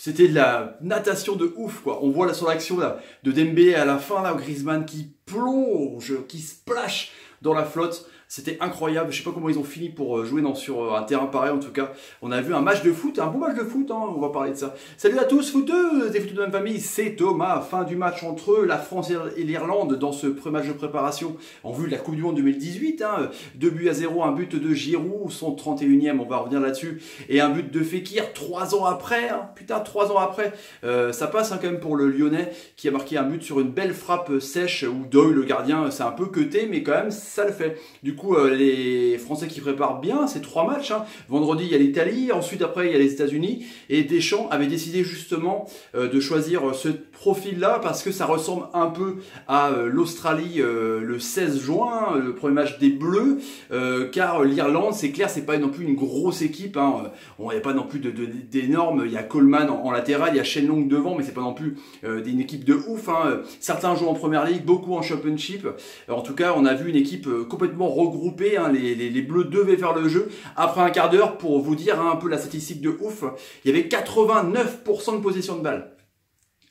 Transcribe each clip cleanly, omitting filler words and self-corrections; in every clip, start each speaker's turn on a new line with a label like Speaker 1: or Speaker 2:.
Speaker 1: c'était de la natation de ouf, quoi. On voit là sur l'action là, de Dembélé à la fin, là, Griezmann qui plonge, qui splash dans la flotte. C'était incroyable. Je sais pas comment ils ont fini pour jouer sur un terrain pareil. En tout cas, on a vu un match de foot, un bon match de foot. Hein, on va parler de ça. Salut à tous, footeux, des footeux de la même famille. C'est Thomas. Fin du match entre la France et l'Irlande dans ce match de préparation en vue de la Coupe du Monde 2018. Hein, 2-0, un but de Giroud, son 31e. On va revenir là-dessus. Et un but de Fekir 3 ans après. Hein, putain, 3 ans après. Ça passe hein, quand même pour le Lyonnais qui a marqué un but sur une belle frappe sèche où Doyle, le gardien, c'est un peu cuté, mais quand même ça le fait. Du coup, les Français qui préparent bien ces 3 matchs. Hein. Vendredi, il y a l'Italie, ensuite après, il y a les États-Unis. Et Deschamps avait décidé justement de choisir ce profil-là parce que ça ressemble un peu à l'Australie le 16 juin, le premier match des Bleus. Car l'Irlande, c'est clair, c'est pas non plus une grosse équipe. Hein. Il n'y a pas non plus d'énormes. Il y a Coleman en latéral, il y a Shenlong devant, mais c'est pas non plus une équipe de ouf. Hein. Certains jouent en Première Ligue, beaucoup en Championship. En tout cas, on a vu une équipe complètement regroupée. Hein. Les Bleus devaient faire le jeu. Après un quart d'heure, pour vous dire hein, un peu la statistique de ouf, il y avait 89% de possession de balle.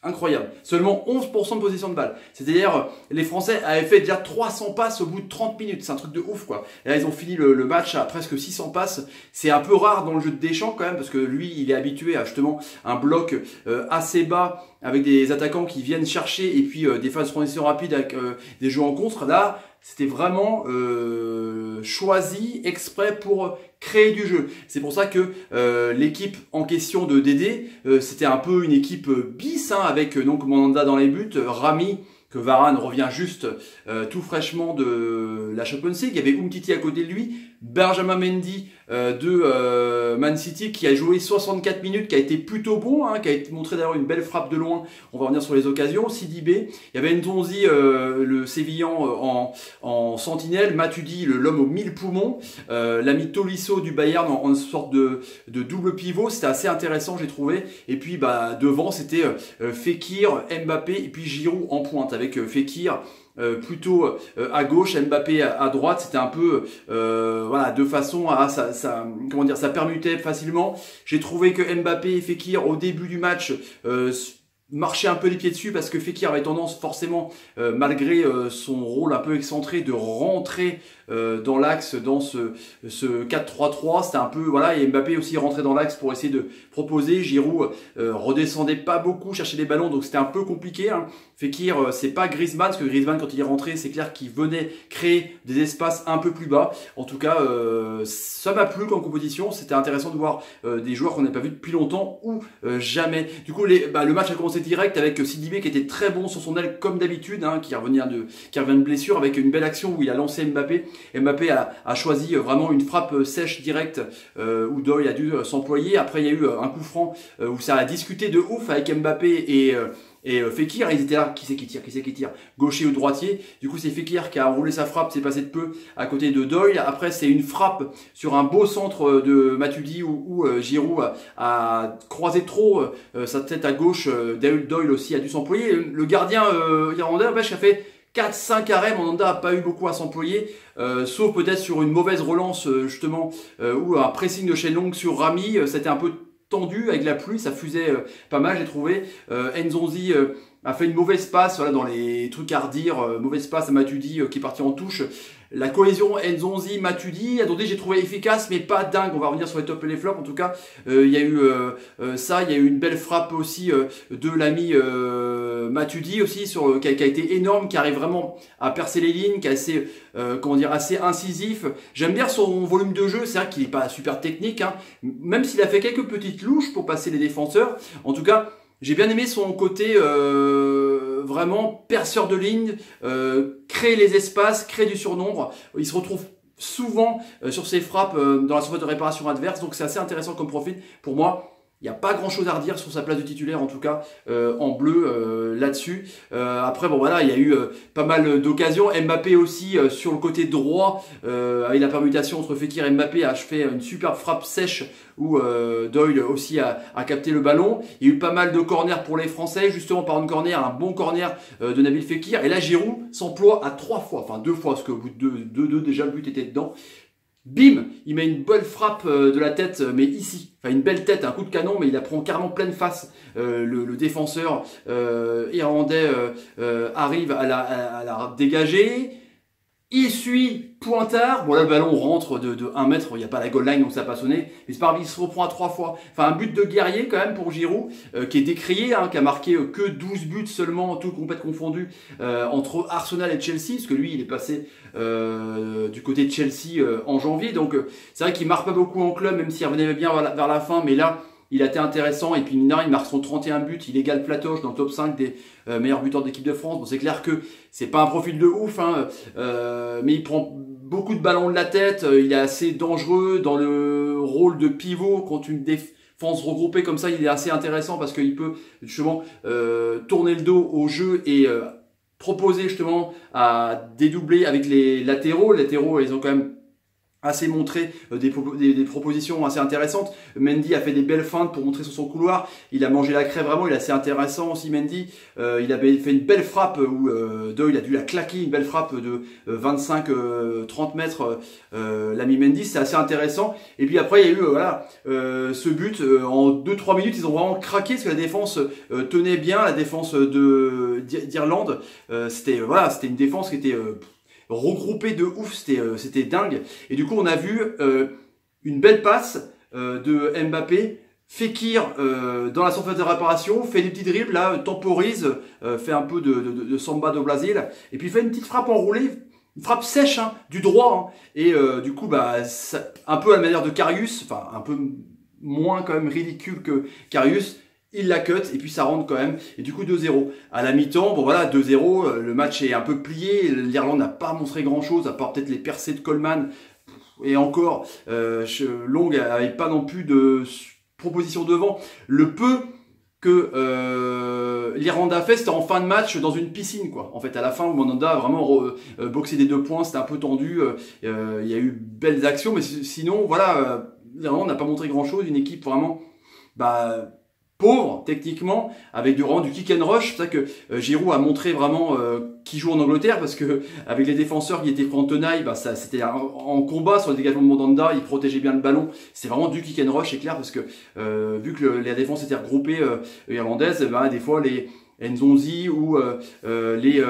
Speaker 1: Incroyable. Seulement 11% de possession de balle. C'est-à-dire, les Français avaient fait déjà 300 passes au bout de 30 minutes. C'est un truc de ouf, quoi. Et là, ils ont fini le match à presque 600 passes. C'est un peu rare dans le jeu de Deschamps, quand même, parce que lui, il est habitué à justement un bloc assez bas avec des attaquants qui viennent chercher et puis des phases de transition rapides avec des jeux en contre. Là, c'était vraiment choisi exprès pour créer du jeu. C'est pour ça que l'équipe en question de Dédé, c'était un peu une équipe bis, hein, avec donc Mandanda dans les buts, Rami, que Varane revient juste tout fraîchement de la Champions League. Il y avait Umtiti à côté de lui, Benjamin Mendy de Man City qui a joué 64 minutes, qui a été plutôt bon, hein, qui a été montré d'ailleurs une belle frappe de loin. On va revenir sur les occasions. Sidibé, il y avait Nzonzi, le Sévillan en sentinelle, Matuidi, l'homme aux 1000 poumons, l'ami Tolisso du Bayern en sorte de double pivot. C'était assez intéressant, j'ai trouvé. Et puis bah devant, c'était Fekir, Mbappé et puis Giroud en pointe avec Fekir plutôt à gauche, Mbappé à droite. C'était un peu voilà, de façon à comment dire, ça permutait facilement. J'ai trouvé que Mbappé et Fekir au début du match marchaient un peu les pieds dessus parce que Fekir avait tendance forcément, malgré son rôle un peu excentré, de rentrer dans l'axe dans ce 4-3-3. C'était un peu, voilà, et Mbappé aussi rentrait dans l'axe pour essayer de proposer. Giroud redescendait pas beaucoup, cherchait les ballons, donc c'était un peu compliqué. Hein. Fekir, c'est pas Griezmann, parce que Griezmann, quand il est rentré, c'est clair qu'il venait créer des espaces un peu plus bas. En tout cas, ça m'a plu comme composition. C'était intéressant de voir des joueurs qu'on n'a pas vus depuis longtemps ou jamais. Du coup, le match a commencé direct avec Sidibé qui était très bon sur son aile comme d'habitude, hein, qui revient de blessure, avec une belle action où il a lancé Mbappé. Mbappé a choisi vraiment une frappe sèche directe où Doyle a dû s'employer. Après, il y a eu un coup franc où ça a discuté de ouf avec Mbappé et Fekir. Ils étaient là, qui c'est qui tire, gaucher ou droitier. Du coup, c'est Fekir qui a enroulé sa frappe, c'est passé de peu à côté de Doyle. Après, c'est une frappe sur un beau centre de Matuidi où Giroud a croisé trop sa tête à gauche. Doyle aussi a dû s'employer. Le gardien irlandais, a fait 4-5 arrêts. Mandanda n'a pas eu beaucoup à s'employer, sauf peut-être sur une mauvaise relance justement, ou un pressing de Shenlong sur Rami. C'était un peu tendu avec la pluie, ça fusait pas mal, j'ai trouvé. Nzonzi a fait une mauvaise passe, voilà, dans les trucs à redire, mauvaise passe à Matuidi qui est parti en touche. La cohésion Nzonzi, Matuidi, attendez, j'ai trouvé efficace, mais pas dingue. On va revenir sur les tops et les flops. En tout cas, il y a eu ça, il y a eu une belle frappe aussi de l'ami Matuidi aussi, qui a été énorme, qui arrive vraiment à percer les lignes, qui est assez, comment dire, assez incisif. J'aime bien son volume de jeu, c'est vrai qu'il n'est pas super technique, hein, même s'il a fait quelques petites louches pour passer les défenseurs. En tout cas, j'ai bien aimé son côté vraiment perceur de ligne, créer les espaces, créer du surnombre. Il se retrouve souvent sur ses frappes dans la surface de réparation adverse, donc c'est assez intéressant comme profil. Pour moi, il n'y a pas grand chose à redire sur sa place de titulaire, en tout cas en bleu là-dessus. Après, bon voilà, il y a eu pas mal d'occasions. Mbappé aussi sur le côté droit, avec la permutation entre Fekir et Mbappé, a fait une superbe frappe sèche où Doyle aussi a capté le ballon. Il y a eu pas mal de corners pour les Français, justement par une corner, un bon corner de Nabil Fekir. Et là, Giroud s'emploie à 3 fois, enfin 2 fois, parce qu'au bout de 2 déjà le but était dedans. bim, il met une belle frappe de la tête, mais ici, enfin une belle tête, un coup de canon, mais il la prend carrément pleine face. Le défenseur irlandais arrive à la dégager. Il suit Pointard. Bon là le ballon rentre de 1 mètre, il n'y a pas la goal line donc ça n'a pas sonné. Mais c'est pas grave, il se reprend à 3 fois. Enfin un but de guerrier quand même pour Giroud, qui est décrié, hein, qui a marqué que 12 buts seulement, tout complètement confondu, entre Arsenal et Chelsea, parce que lui il est passé du côté de Chelsea en janvier. Donc c'est vrai qu'il marque pas beaucoup en club, même s'il revenait bien vers la fin, mais là il a été intéressant. Et puis Minard, il marque son 31 buts, il égale Platoche dans le top 5 des meilleurs buteurs d'équipe de France. Bon, c'est clair que c'est pas un profil de ouf, hein, mais il prend beaucoup de ballons de la tête, il est assez dangereux dans le rôle de pivot contre une défense regroupée comme ça. Il est assez intéressant parce qu'il peut justement tourner le dos au jeu et proposer justement à dédoubler avec les latéraux. Les latéraux, ils ont quand même assez montré des propositions assez intéressantes. Mendy a fait des belles feintes pour montrer sur son couloir. Il a mangé la crève vraiment, il est assez intéressant aussi Mendy. Il avait fait une belle frappe où Doyle a dû la claquer, une belle frappe de 25-30 mètres. L'ami Mendy, c'est assez intéressant. Et puis après il y a eu voilà ce but en 2-3 minutes, ils ont vraiment craqué parce que la défense tenait bien, la défense d'Irlande. C'était voilà, c'était une défense qui était regroupé de ouf, c'était dingue. Et du coup, on a vu une belle passe de Mbappé, Fekir dans la surface de réparation, fait des petits dribbles, là, temporise, fait un peu de samba do Brasil, et puis fait une petite frappe enroulée, une frappe sèche, hein, du droit, hein, et du coup, bah, ça, un peu à la manière de Karius, enfin, un peu moins quand même ridicule que Karius. Il la cut et puis ça rentre quand même. Et du coup 2-0. À la mi-temps, bon voilà, 2-0, le match est un peu plié. L'Irlande n'a pas montré grand-chose, à part peut-être les percées de Coleman. Et encore, Long n'avait pas non plus de proposition devant. Le peu que l'Irlande a fait, c'était en fin de match dans une piscine, quoi. En fait, à la fin, où Mandanda a vraiment boxé des 2 points, c'était un peu tendu. Il y a eu belles actions, mais sinon, voilà, l'Irlande n'a pas montré grand-chose. Une équipe vraiment... bah, pauvre techniquement, avec du kick and rush. C'est ça que Giroud a montré vraiment qui joue en Angleterre, parce que avec les défenseurs qui étaient en tenaille, bah ça c'était en combat sur le dégagement de Mandanda, il protégeait bien le ballon. C'est vraiment du kick and rush, c'est clair, parce que vu que la défense était regroupée irlandaise, bah, des fois les Nzonzi ou les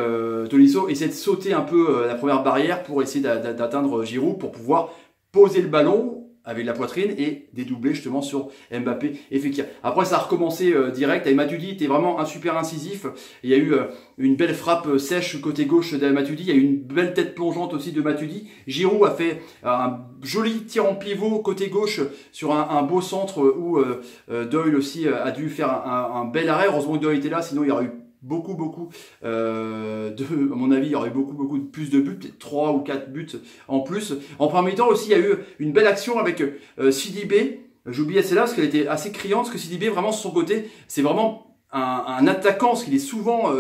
Speaker 1: Tolisso essaient de sauter un peu la première barrière pour essayer d'atteindre Giroud, pour pouvoir poser le ballon avec la poitrine et dédoubler justement sur Mbappé et Fekir. Après ça a recommencé direct avec Matuidi, était vraiment un super incisif. Il y a eu une belle frappe sèche côté gauche de Matuidi, il y a eu une belle tête plongeante aussi de Matuidi. Giroud a fait un joli tir en pivot côté gauche sur un beau centre où Doyle aussi a dû faire un bel arrêt. Heureusement que Doyle était là, sinon il y aurait eu beaucoup à mon avis, il y aurait beaucoup de plus de buts, peut-être 3 ou 4 buts en plus. En premier temps aussi, il y a eu une belle action avec Sidibé. J'oubliais celle-là parce qu'elle était assez criante, parce que Sidibé, vraiment sur son côté, c'est vraiment un attaquant, parce qu'il est souvent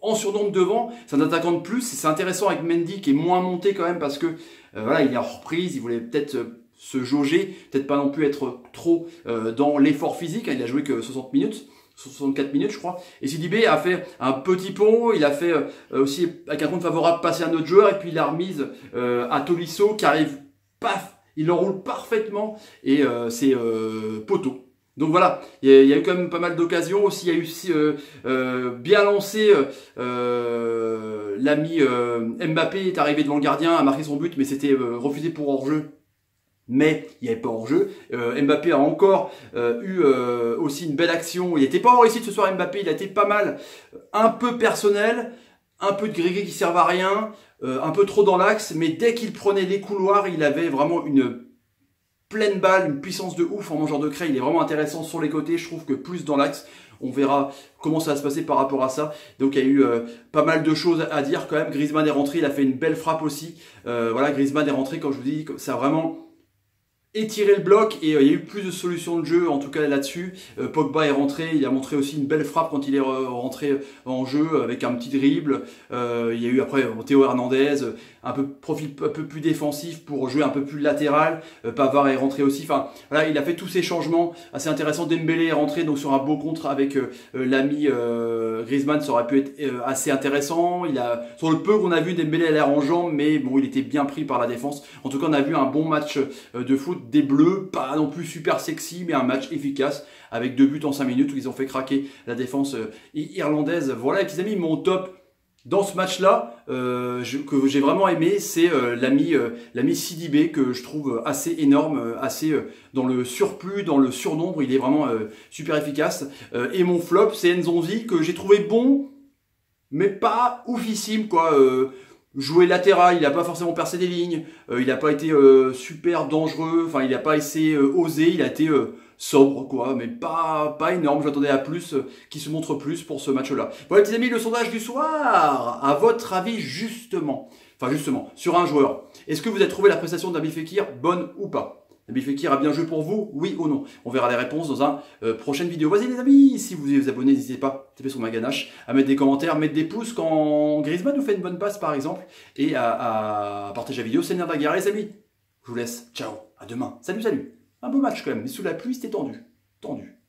Speaker 1: en surnombre devant. C'est un attaquant de plus. C'est intéressant avec Mendy qui est moins monté quand même, parce que voilà, il est en reprise, il voulait peut-être se jauger, peut-être pas non plus être trop dans l'effort physique, hein. Il a joué que 60 minutes. 64 minutes je crois, et Sidibé a fait un petit pont, il a fait aussi avec un compte favorable passer à un autre joueur, et puis il a remise à Tolisso qui arrive, paf, il enroule parfaitement, et c'est poteau. Donc voilà, il y a eu quand même pas mal d'occasions aussi. Il y a eu aussi bien lancé, l'ami Mbappé est arrivé devant le gardien, a marqué son but, mais c'était refusé pour hors-jeu. Mais il n'y avait pas hors-jeu. Mbappé a encore eu aussi une belle action. Il n'était pas en réussite ce soir, Mbappé, il a été pas mal, un peu personnel, un peu de grégué qui servent à rien, un peu trop dans l'axe, mais dès qu'il prenait les couloirs, il avait vraiment une pleine balle, une puissance de ouf en mangeur de craie. Il est vraiment intéressant sur les côtés, je trouve que plus dans l'axe. On verra comment ça va se passer par rapport à ça. Donc il y a eu pas mal de choses à dire quand même. Griezmann est rentré, il a fait une belle frappe aussi. Voilà, Griezmann est rentré, comme je vous dis, ça a vraiment étirer le bloc et il y a eu plus de solutions de jeu en tout cas là-dessus. Pogba est rentré, il a montré aussi une belle frappe quand il est rentré en jeu avec un petit dribble. Il y a eu après Théo Hernandez, un peu profil un peu plus défensif pour jouer un peu plus latéral. Pavard est rentré aussi. Enfin voilà, il a fait tous ces changements assez intéressants. Dembélé est rentré donc sur un beau contre avec l'ami Griezmann, ça aurait pu être assez intéressant. Sur le peu qu'on a vu, Dembélé a l'air en jambes, mais bon, il était bien pris par la défense. En tout cas, on a vu un bon match de foot des Bleus, pas non plus super sexy, mais un match efficace avec 2 buts en 5 minutes où ils ont fait craquer la défense irlandaise. Voilà, les amis, mon top dans ce match-là, que j'ai vraiment aimé, c'est l'ami Sidibé, que je trouve assez énorme, assez dans le surplus, dans le surnombre, il est vraiment super efficace. Et mon flop, c'est Nzonzi, que j'ai trouvé bon, mais pas oufissime, quoi. Jouer latéral, il n'a pas forcément percé des lignes, il n'a pas été super dangereux, enfin il n'a pas assez osé, il a été sobre quoi, mais pas énorme, j'attendais à plus, qu'il se montre plus pour ce match-là. Voilà les amis, le sondage du soir, à votre avis justement, sur un joueur, est-ce que vous avez trouvé la prestation d'Nabil Fekir bonne ou pas? Nabil Fekir a bien joué pour vous, oui ou non? On verra les réponses dans une prochaine vidéo. Vas-y les amis, si vous vous abonnez, n'hésitez pas à taper sur ma ganache, à mettre des commentaires, mettre des pouces quand Griezmann nous fait une bonne passe par exemple, et à partager la vidéo. C'est Nerf Daguerre les amis. Je vous laisse, ciao, à demain. Salut, salut. Un beau match quand même, mais sous la pluie c'était tendu. Tendu.